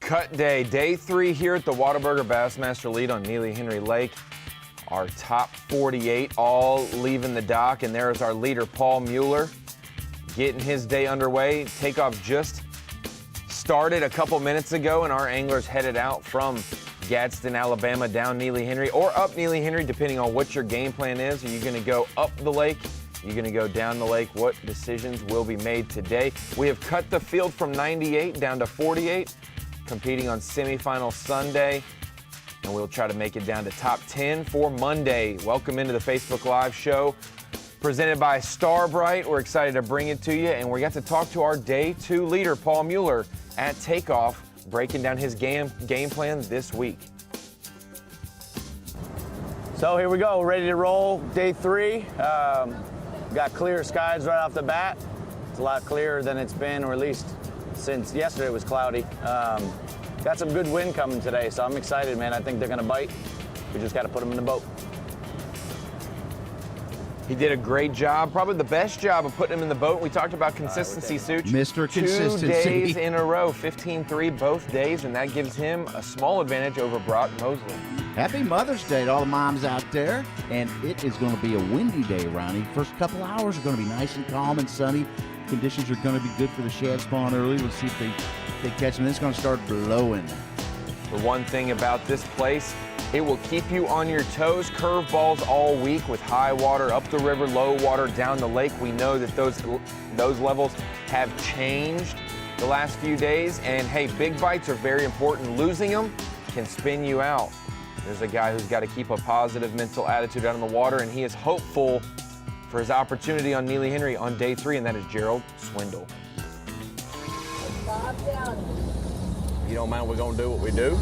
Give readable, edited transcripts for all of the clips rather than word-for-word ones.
Cut day, day 3 here at the Whataburger Bassmaster lead on Neely Henry Lake. Our top 48 all leaving the dock, and there is our leader, Paul Mueller, getting his day underway. Takeoff just started a couple minutes ago, and our anglers headed out from Gadsden, Alabama, down Neely Henry, or up Neely Henry, depending on what your game plan is. Are you going to go up the lake? Are you going to go down the lake? What decisions will be made today? We have cut the field from 98 down to 48. Competing on semifinal Sunday, and we'll try to make it down to top 10 for Monday. Welcome into the Facebook Live show presented by Brite. We're excited to bring it to you, and we got to talk to our day 2 leader, Paul Mueller, at Takeoff, breaking down his game plan this week. So here we go, ready to roll, day 3. Got clear skies right off the bat. It's a lot clearer than it's been, or at least since yesterday it was cloudy. Got some good wind coming today, so I'm excited, man. I think they're gonna bite. We just gotta put them in the boat. He did a great job, probably the best job of putting him in the boat. We talked about consistency, Such. Mr. Consistency. 2 days in a row, 15-3 both days, and that gives him a small advantage over Brock Mosley. Happy Mother's Day to all the moms out there. And it is going to be a windy day, Ronnie. First couple hours are going to be nice and calm and sunny. Conditions are going to be good for the shad spawn early. We'll see if they catch them. It's going to start blowing. The one thing about this place, it will keep you on your toes. Curveballs all week with high water up the river, low water down the lake. We know that those levels have changed the last few days. And hey, big bites are very important. Losing them can spin you out. There's a guy who's got to keep a positive mental attitude out on the water, and he is hopeful for his opportunity on Neely Henry on day 3, and that is Gerald Swindle. You don't mind, we're going to do what we do.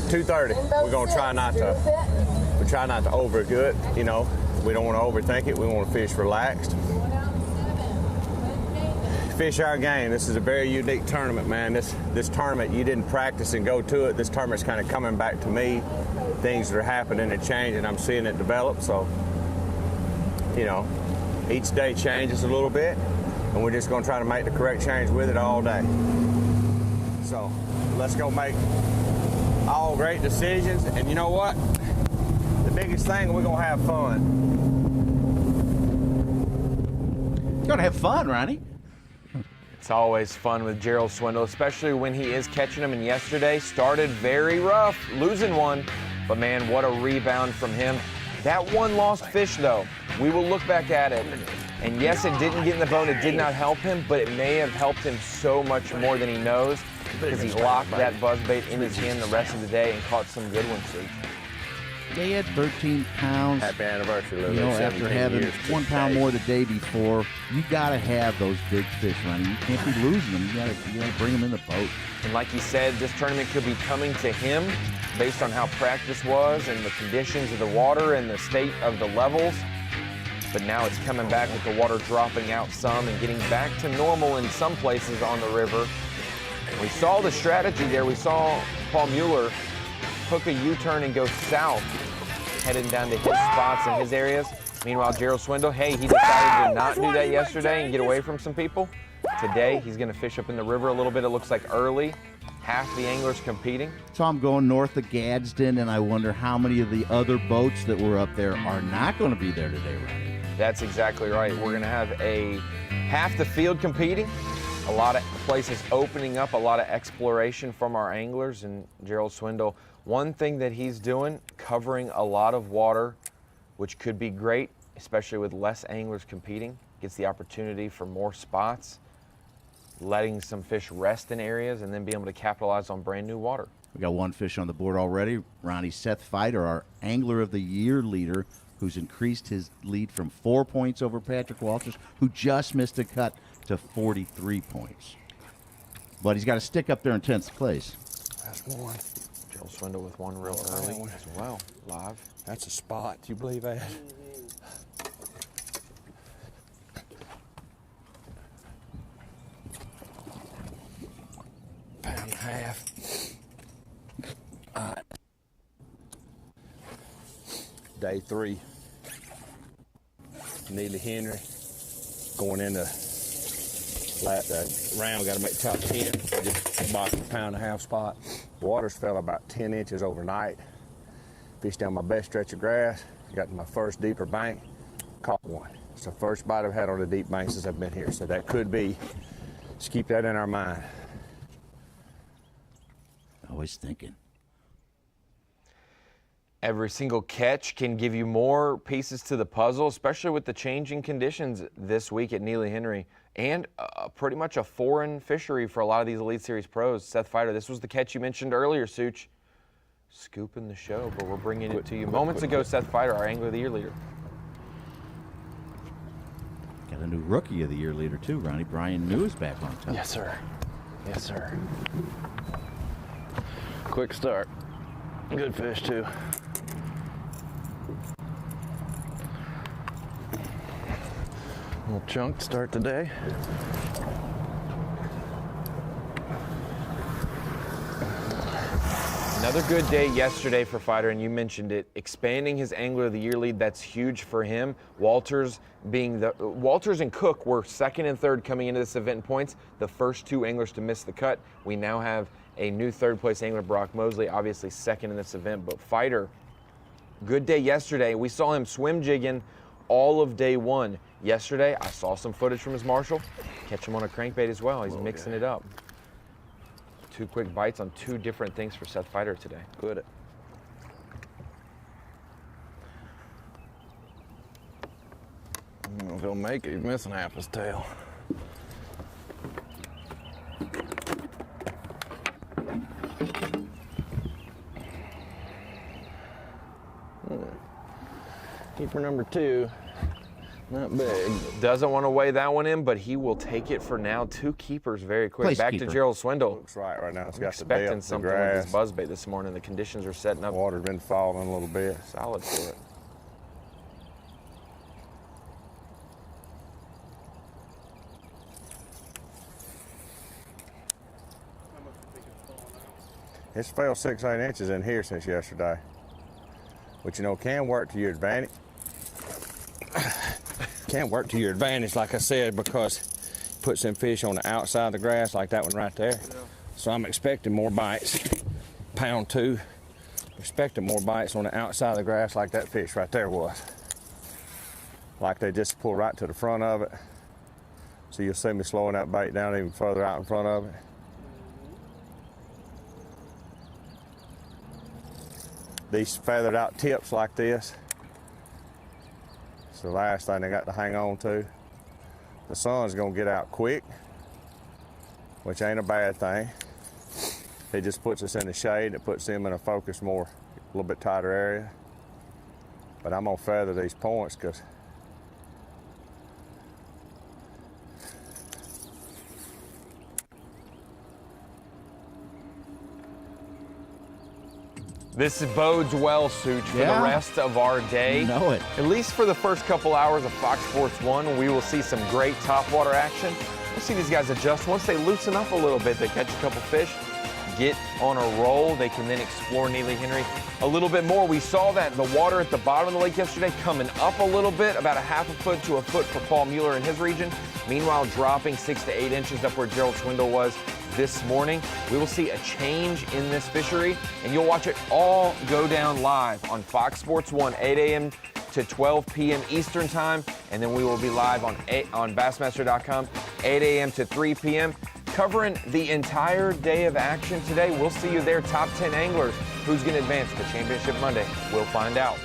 2:30. We're going to try not to overdo it. You know, we don't want to overthink it. We want to fish relaxed. Fish our game. This is a very unique tournament, man. This tournament, you didn't practice and go to it. This tournament's kind of coming back to me. Things that are happening and changing. I'm seeing it develop. So, you know, each day changes a little bit, and we're just going to try to make the correct change with it all day. So let's go make all great decisions. And you know what? The biggest thing, we're going to have fun. You're going to have fun, Ronnie. It's always fun with Gerald Swindle, especially when he is catching them. And yesterday started very rough, losing one. But man, what a rebound from him. That one lost fish, though, we will look back at it. And yes, it didn't get in the boat. It did not help him, but it may have helped him so much more than he knows, because he locked that buzzbait in his hand the rest of the day and caught some good ones, Steve. They had 13 pounds. Happy anniversary, Lou. You know, after having 1 pound more the day before, you got to have those big fish, Ronnie. You can't be losing them. You got to bring them in the boat. And like he said, this tournament could be coming to him based on how practice was and the conditions of the water and the state of the levels. But now it's coming back with the water dropping out some and getting back to normal in some places on the river. We saw the strategy there. We saw Paul Mueller hook a U-turn and go south, heading down to his spots in his areas. Meanwhile, Gerald Swindle, hey, he decided to not do that yesterday and get away from some people. Today, he's going to fish up in the river a little bit. It looks like early. Half the anglers competing. So I'm going north of Gadsden, and I wonder how many of the other boats that were up there are not going to be there today, Ronnie. That's exactly right. We're going to have half the field competing. A lot of places opening up, a lot of exploration from our anglers. And Gerald Swindle, one thing that he's doing, covering a lot of water, which could be great, especially with less anglers competing. Gets the opportunity for more spots, letting some fish rest in areas, and then be able to capitalize on brand new water. We got one fish on the board already. Ronnie, Seth Fighter, our Angler of the Year leader, who's increased his lead from 4 points over Patrick Walters, who just missed a cut, to 43 points. But he's got to stick up there in 10th place. That's one. Gerald Swindle with one real early as well, live. That's a spot. Do you believe that? Pound and a half. All right. Day 3. Neely Henry going into That round got to make top 10. Just bottom £1.5 spot. Waters fell about 10 inches overnight. Fished down my best stretch of grass. Got to my first deeper bank. Caught one. It's the first bite I've had on a deep bank since I've been here. So that could be. Just keep that in our mind. Always thinking. Every single catch can give you more pieces to the puzzle, especially with the changing conditions this week at Neely Henry and pretty much a foreign fishery for a lot of these Elite Series pros. Seth Feider, this was the catch you mentioned earlier, Such. Scooping the show, but we're bringing it to you moments ago. Seth Feider, our Angler of the Year leader. Got a new Rookie of the Year leader, too, Ronnie. Brian New is back on top. Yes, sir. Yes, sir. Quick start. Good fish, too. Little chunk to start the day. Another good day yesterday for Feider, and you mentioned it, expanding his Angler of the Year lead. That's huge for him. Walters and Cook were second and third coming into this event in points, the first two anglers to miss the cut. We now have a new third place angler, Brock Mosley, obviously second in this event. But Feider, good day yesterday. We saw him swim jigging all of day one. Yesterday, I saw some footage from his Marshall. Catch him on a crankbait as well. He's mixing it up. Two quick bites on two different things for Seth Feider today. Quit it. He'll make it. He's missing half his tail. Keeper number 2. Not big. Doesn't want to weigh that one in, but he will take it for now. Two keepers very quick. Place Back keeper. to Gerald Swindle. Looks right now. It's I'm got the expecting depth, the something with grass. this buzzbait this morning. The conditions are setting up Water's been falling a little bit. solid for it. It's fell 6-8 inches in here since yesterday. Which, you know, can work to your advantage. Can work to your advantage, like I said, because it puts them fish on the outside of the grass, like that one right there. Yeah. So I'm expecting more bites. Pound 2. Expecting more bites on the outside of the grass like that fish right there was. Like they just pull right to the front of it. So you'll see me slowing that bait down even further out in front of it. These feathered out tips like this, it's the last thing they got to hang on to. The sun's gonna get out quick, which ain't a bad thing. It just puts us in the shade. It puts them in a focus more, a little bit tighter area. But I'm gonna feather these points because This bodes well, Such, for the rest of our day. You know it. At least for the first couple hours of Fox Sports 1, we will see some great topwater action. We'll see these guys adjust. Once they loosen up a little bit, they catch a couple fish, get on a roll. They can then explore Neely Henry a little bit more. We saw that the water at the bottom of the lake yesterday coming up a little bit, about a half a foot to a foot for Paul Mueller in his region. Meanwhile, dropping 6 to 8 inches up where Gerald Swindle was this morning. We will see a change in this fishery, and you'll watch it all go down live on Fox Sports 1, 8 a.m. to 12 p.m. Eastern Time, and then we will be live on Bassmaster.com, 8 a.m. to 3 p.m., covering the entire day of action today. We'll see you there, top 10 anglers. Who's going to advance to Championship Monday? We'll find out.